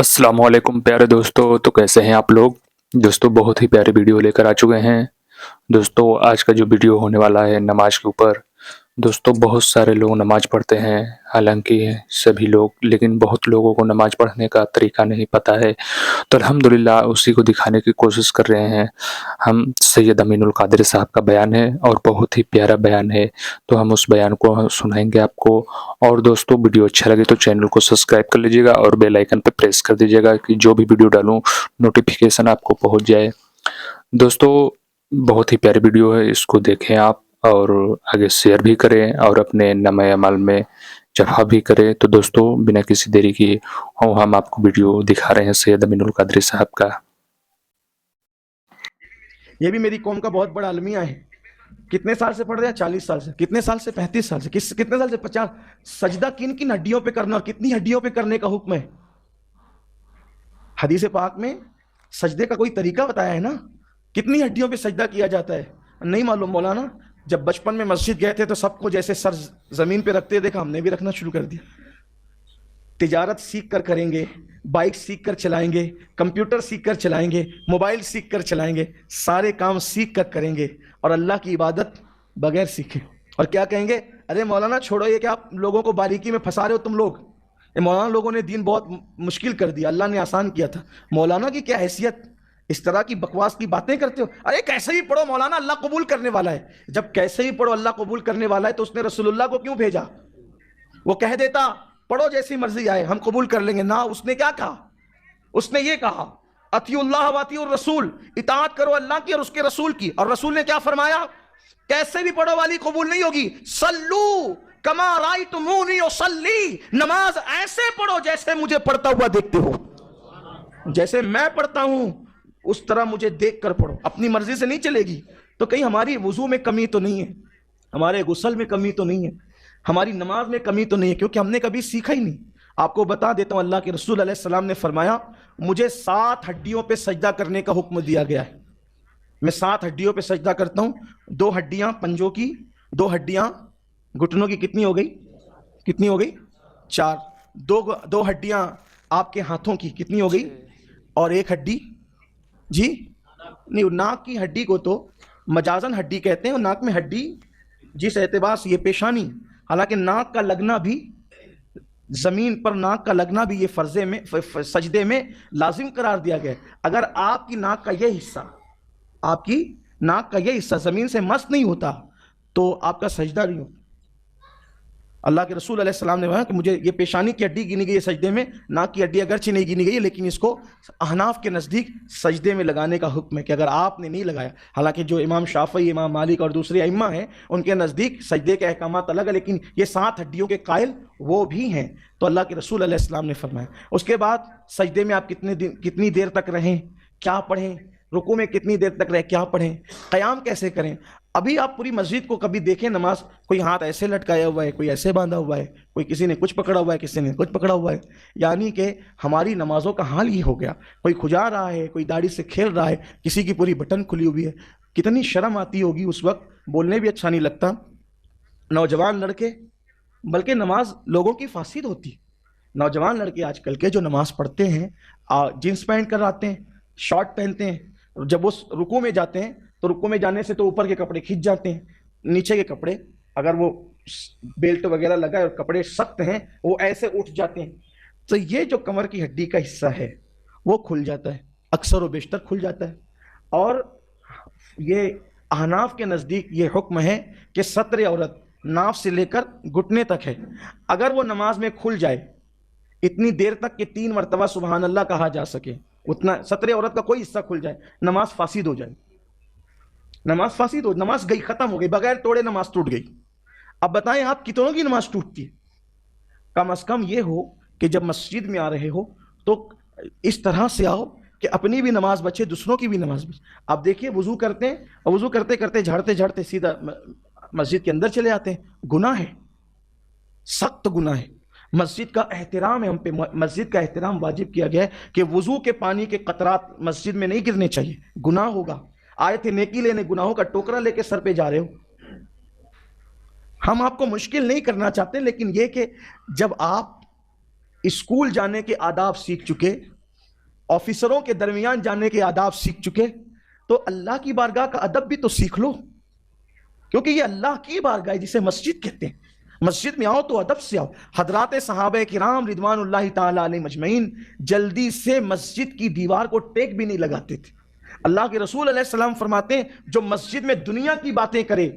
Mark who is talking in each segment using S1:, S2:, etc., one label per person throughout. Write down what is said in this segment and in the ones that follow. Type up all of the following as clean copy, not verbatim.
S1: السلام علیکم پیارے دوستو، تو کیسے ہیں آپ لوگ؟ دوستو بہت ہی پیاری ویڈیو لے کر آ چکے ہیں۔ دوستو آج کا جو ویڈیو ہونے والا ہے نماز کے اوپر۔ دوستو بہت سارے لوگ نماز پڑھتے ہیں، حالانکہ سبھی لوگ، لیکن بہت لوگوں کو نماز پڑھنے کا طریقہ نہیں پتہ ہے، تو الحمدللہ اسی کو دکھانے کی کوشش کر رہے ہیں ہم۔ سید امین القادری صاحب کا بیان ہے اور بہت ہی پیارا بیان ہے، تو ہم اس بیان کو سنائیں گے آپ کو۔ اور دوستو ویڈیو اچھا لگے تو چینل کو سبسکرائب کر لیجیے گا اور بیل آئیکن پہ پریس کر دیجیے گا کہ جو بھی ویڈیو ڈالوں نوٹیفیکیشن آپ کو پہنچ جائے۔ دوستو بہت ہی پیاری ویڈیو ہے، اس کو دیکھیں آپ اور آگے شیئر بھی کریں اور اپنے نامہ عمل میں جمع بھی کریں۔ تو دوستو بنا کسی دیری کی ہم آپ کو ویڈیو دکھا رہے ہیں سید امین القادری صاحب کا۔
S2: یہ بھی میری قوم کا بہت بڑا المیہ ہے۔ کتنے سال سے پڑھ رہے ہیں؟ 40 سال سے۔ کتنے سال سے؟ 35 سال سے۔ کتنے سال سے؟ 50۔ سجدہ کن کن ہڈیوں پہ کرنا اور کتنی ہڈیوں پہ کرنے کا حکم ہے؟ حدیث پاک میں سجدے کا کوئی طریقہ بتایا ہے نا؟ کتنی ہڈیوں پہ سجدہ کیا جاتا ہے؟ نہیں معلوم مولانا؟ جب بچپن میں مسجد گئے تھے تو سب کو جیسے سر زمین پہ رکھتے دیکھا، ہم نے بھی رکھنا شروع کر دیا۔ تجارت سیکھ کر کریں گے، بائک سیکھ کر چلائیں گے، کمپیوٹر سیکھ کر چلائیں گے، موبائل سیکھ کر چلائیں گے، سارے کام سیکھ کر کریں گے اور اللہ کی عبادت بغیر سیکھے۔ اور کیا کہیں گے؟ ارے مولانا چھوڑو یہ کہ آپ لوگوں کو باریکی میں پھنسا رہے ہو تم لوگ، مولانا لوگوں نے دین بہت مشکل کر دیا، اللہ نے آسان کیا تھا۔ مولانا کی کیا حیثیت؟ اس طرح کی بکواس کی باتیں کرتے ہو؟ ارے کیسے بھی پڑھو مولانا، اللہ قبول کرنے والا ہے۔ جب کیسے بھی پڑھو اللہ قبول کرنے والا ہے تو اس نے رسول اللہ کو کیوں بھیجا؟ وہ کہہ دیتا پڑھو جیسی مرضی آئے ہم قبول کر لیں گے، نہ اس نے کیا کہا؟ اس نے یہ کہا اطیعوا اللہ واطیعوا الرسول، اطاعت کرو اللہ کی اور اس کے رسول کی۔ اور رسول نے کیا فرمایا؟ کیسے بھی پڑھو والی قبول نہیں ہوگی، صلو کما رأیتمونی اصلی، نماز ایسے پڑھو جیسے مجھے پڑھتا ہوا دیکھتے ہو، جیسے میں پڑھتا ہوں اس طرح مجھے دیکھ کر پڑھو، اپنی مرضی سے نہیں چلے گی۔ تو کہیں ہماری وضو میں کمی تو نہیں ہے، ہمارے غسل میں کمی تو نہیں ہے، ہماری نماز میں کمی تو نہیں ہے، کیونکہ ہم نے کبھی سیکھا ہی نہیں۔ آپ کو بتا دیتا ہوں، اللہ کے رسول علیہ السلام نے فرمایا مجھے 7 ہڈیوں پہ سجدہ کرنے کا حکم دیا گیا ہے۔ میں 7 ہڈیوں پہ سجدہ کرتا ہوں۔ 2 ہڈیاں پنجوں کی، 2 ہڈیاں گھٹنوں کی، کتنی ہو گئی؟ کتنی ہو گئی؟ 4۔ 2 ہڈیاں آپ کے ہاتھوں کی، کتنی ہو گئی؟ اور 1 ہڈی جی نہیں، ناک کی ہڈی کو تو مجازن ہڈی کہتے ہیں، اور ناک میں ہڈی جس اعتبار سے یہ پیشانی، حالانکہ ناک کا لگنا بھی، زمین پر ناک کا لگنا بھی یہ فرضے میں سجدے میں لازم قرار دیا گیا ہے۔ اگر آپ کی ناک کا یہ حصہ، آپ کی ناک کا یہ حصہ زمین سے مس نہیں ہوتا تو آپ کا سجدہ نہیں ہوتا۔ اللہ کے رسول علیہ السلام نے کہا کہ مجھے یہ پیشانی کی ہڈی گنی گئی ہے سجدے میں، ناک کی ہڈی اگرچہ نہیں گنی گئی ہے لیکن اس کو احناف کے نزدیک سجدے میں لگانے کا حکم ہے کہ اگر آپ نے نہیں لگایا، حالانکہ جو امام شافعی، امام مالک اور دوسرے ائمہ ہیں ان کے نزدیک سجدے کے احکامات الگ ہیں، لیکن یہ 7 ہڈیوں کے قائل وہ بھی ہیں۔ تو اللہ کے رسول علیہ السلام نے فرمایا۔ اس کے بعد سجدے میں آپ کتنی دیر تک رہیں، کیا پڑھیں، رکوع میں کتنی دیر تک رہیں، کیا پڑھیں، قیام کیسے کریں۔ ابھی آپ پوری مسجد کو کبھی دیکھیں، نماز کوئی ہاتھ ایسے لٹکایا ہوا ہے، کوئی ایسے باندھا ہوا ہے، کوئی کسی نے کچھ پکڑا ہوا ہے، کسی نے کچھ پکڑا ہوا ہے، یعنی کہ ہماری نمازوں کا حال یہ ہو گیا، کوئی کھجا رہا ہے، کوئی داڑھی سے کھیل رہا ہے، کسی کی پوری بٹن کھلی ہوئی ہے۔ کتنی شرم آتی ہوگی اس وقت، بولنے بھی اچھا نہیں لگتا۔ نوجوان لڑکے، بلکہ نماز لوگوں کی فاسد ہوتی، نوجوان لڑکے آج کل کے جو نماز پڑھتے ہیں جینس پہن کر آتے ہیں، شارٹ پہنتے ہیں، جب وہ رکوع میں جاتے ہیں تو رکوع میں جانے سے تو اوپر کے کپڑے کھنچ جاتے ہیں، نیچے کے کپڑے اگر وہ بیلٹ وغیرہ لگا ہے اور کپڑے سخت ہیں وہ ایسے اٹھ جاتے ہیں، تو یہ جو کمر کی ہڈی کا حصہ ہے وہ کھل جاتا ہے، اکثر و بیشتر کھل جاتا ہے۔ اور یہ احناف کے نزدیک یہ حکم ہے کہ ستر عورت ناف سے لے کر گھٹنے تک ہے، اگر وہ نماز میں کھل جائے اتنی دیر تک کہ 3 مرتبہ سبحان اللہ کہا جا سکے، اتنا ستر عورت کا کوئی حصہ کھل جائے، نماز فاسد ہو جائے، نماز فاسد ہو، نماز گئی، ختم ہو گئی، بغیر توڑے نماز ٹوٹ گئی۔ اب بتائیں آپ کتنوں کی نماز ٹوٹتی ہے؟ کم از کم یہ ہو کہ جب مسجد میں آ رہے ہو تو اس طرح سے آؤ کہ اپنی بھی نماز بچے، دوسروں کی بھی نماز بچے۔ آپ دیکھیے وضو کرتے ہیں اور وضو کرتے کرتے جھاڑتے جھاڑتے سیدھا مسجد کے اندر چلے آتے ہیں، گناہ ہے، سخت گناہ ہے۔ مسجد کا احترام ہے، ہم پہ مسجد کا احترام واجب کیا گیا ہے کہ وضو کے پانی کے قطرات مسجد میں نہیں گرنے چاہیے، گناہ ہوگا۔ آئے تھے نیکی لینے، گناہوں کا ٹوکرا لے کے سر پہ جا رہے ہو۔ ہم آپ کو مشکل نہیں کرنا چاہتے، لیکن یہ کہ جب آپ اسکول جانے کے آداب سیکھ چکے, آفیسروں کے درمیان جانے کے آداب سیکھ چکے, تو اللہ کی بارگاہ کا ادب بھی تو سیکھ لو, کیونکہ یہ اللہ کی بارگاہ ہے جسے مسجد کہتے ہیں. مسجد میں آؤ تو ادب سے آؤ. حضرات صحابہ کرام رضوان اللہ تعالی علیہ مجمعین جلدی سے مسجد کی دیوار کو ٹیک بھی نہیں لگاتے تھے. اللہ کے رسول علیہ السلام فرماتے ہیں جو مسجد میں دنیا کی باتیں کرے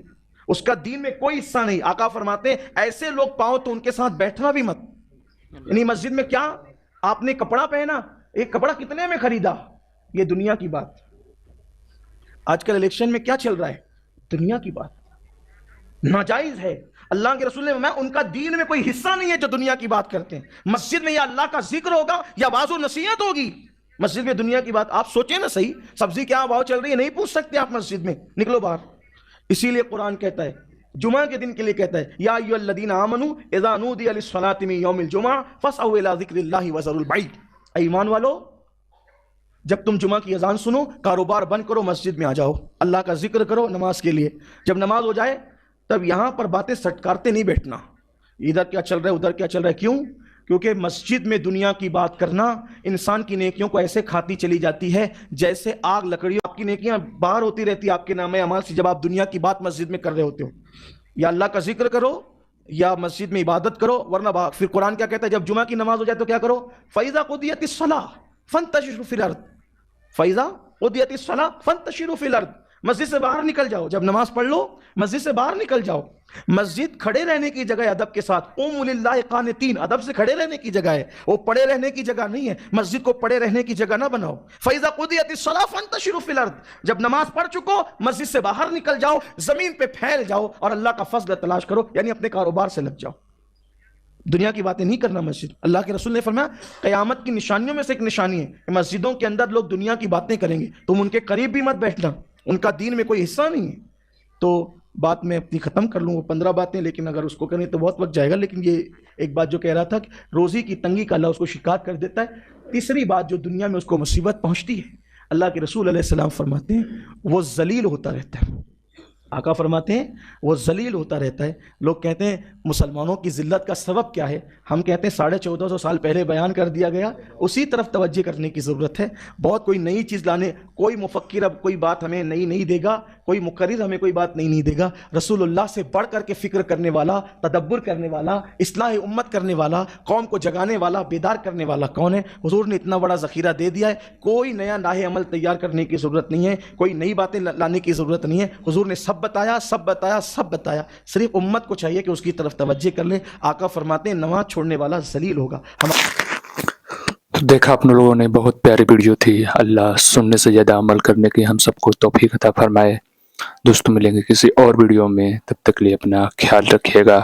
S2: اس کا دین میں کوئی حصہ نہیں. آقا فرماتے ہیں ایسے لوگ پاؤ تو ان کے ساتھ بیٹھنا بھی مت. یعنی مسجد میں کیا آپ نے کپڑا پہنا, ایک کپڑا کتنے میں خریدا, یہ دنیا کی بات. آج کل الیکشن میں کیا چل رہا ہے, دنیا کی بات, ناجائز ہے. اللہ کے رسول نے میں ان کا دین میں کوئی حصہ نہیں ہے جو دنیا کی بات کرتے ہیں. مسجد میں یا اللہ کا ذکر ہوگا یا واعظ و نصیحت ہوگی. مسجد میں دنیا کی بات, آپ سوچیں نا صحیح, سبزی کیا بھاؤ چل رہی ہے نہیں پوچھ سکتے آپ مسجد میں, نکلو باہر. اسی لیے قرآن کہتا ہے جمعہ کے دن کے لیے کہتا ہے یا ایھا الذین آمنوا اذا نودی للصلاۃ من یوم الجمعہ فاسعوا الی ذکر اللہ وذروا البیع. ایمان والو, جب تم جمعہ کی اذان سنو کاروبار بند کرو, مسجد میں آ جاؤ, اللہ کا ذکر کرو نماز کے لیے. جب نماز ہو جائے تب یہاں پر باتیں سٹکارتے نہیں بیٹھنا, ادھر کیا چل رہا ہے ادھر کیا چل رہا ہے. کیوں؟ کیونکہ مسجد میں دنیا کی بات کرنا انسان کی نیکیوں کو ایسے کھاتی چلی جاتی ہے جیسے آگ لکڑیوں. آپ کی نیکیاں باہر ہوتی رہتی آپ کے نام اعمال سے جب آپ دنیا کی بات مسجد میں کر رہے ہوتے ہو. یا اللہ کا ذکر کرو یا مسجد میں عبادت کرو, ورنہ باہر. پھر قرآن کیا کہتا ہے جب جمعہ کی نماز ہو جائے تو کیا کرو, فَإِذَا قُضِيَتِ الصَّلَاةُ فَانتَشِرُوا فِي الْأَرْضِ. فَإِذَا قُضِيَتِ الصَّلَاةُ فَانتَشِرُوا فِي الْأَرْضِ. مسجد سے باہر نکل جاؤ, جب نماز پڑھ لو مسجد سے باہر نکل جاؤ. مسجد کھڑے رہنے کی جگہ ہے ادب کے ساتھ, قوموا للہ قانتین, ادب سے کھڑے رہنے کی جگہ ہے, وہ پڑے رہنے کی جگہ نہیں ہے. مسجد کو پڑے رہنے کی جگہ نہ بناؤ. فَإِذَا قُضِيَتِ الصَّلَاةُ فَانتَشِرُوا فِي الْأَرْضِ. جب نماز پڑھ چکو مسجد سے باہر نکل جاؤ, زمین پہ پھیل جاؤ اور اللہ کا فضل تلاش کرو, یعنی اپنے کاروبار سے لگ جاؤ. دنیا کی باتیں نہیں کرنا مسجد. اللہ کے رسول نے فرمایا قیامت کی نشانیوں میں سے ایک نشانی ہے کہ مسجدوں کے اندر لوگ دنیا کی باتیں کریں گے, تم ان کے قریب بھی مت بیٹھنا, ان کا دین میں کوئی حصہ نہیں ہے. تو بات میں اپنی ختم کر لوں, وہ 15 باتیں, لیکن اگر اس کو کریں تو بہت وقت جائے گا. لیکن یہ ایک بات جو کہہ رہا تھا کہ روزی کی تنگی کا اللہ اس کو شکار کر دیتا ہے. تیسری بات جو دنیا میں اس کو مصیبت پہنچتی ہے, اللہ کے رسول علیہ السلام فرماتے ہیں وہ ذلیل ہوتا رہتا ہے. آقا فرماتے ہیں وہ ذلیل ہوتا رہتا ہے. لوگ کہتے ہیں مسلمانوں کی ذلت کا سبب کیا ہے, ہم کہتے ہیں 1450 سال پہلے بیان کر دیا گیا, اسی طرف توجہ کرنے کی ضرورت ہے. بہت کوئی نئی چیز لانے, کوئی مفکر اب کوئی بات ہمیں نئی نہیں دے گا, کوئی مقرر ہمیں کوئی بات نہیں دے گا. رسول اللہ سے بڑھ کر کے فکر کرنے والا, تدبر کرنے والا, اصلاح امت کرنے والا, قوم کو جگانے والا, بیدار کرنے والا کون ہے؟ حضور نے اتنا بڑا ذخیرہ دے دیا ہے, کوئی نیا راہ عمل تیار کرنے کی ضرورت نہیں ہے, کوئی نئی باتیں لانے کی ضرورت نہیں ہے. حضور نے سب بتایا, سب بتایا, سب بتایا. صرف امت کو چاہیے کہ اس کی طرف توجہ کر لے. آقا فرماتے ہیں نماز چھوڑنے والا ذلیل ہوگا.
S1: دیکھا آپ لوگوں نے, بہت پیاری ویڈیو تھی. اللہ سننے سے زیادہ عمل کرنے کی ہم سب کو توفیق عطا فرمائے. دوستوں ملیں گے کسی اور ویڈیو میں, تب تک لیے اپنا خیال رکھیے گا.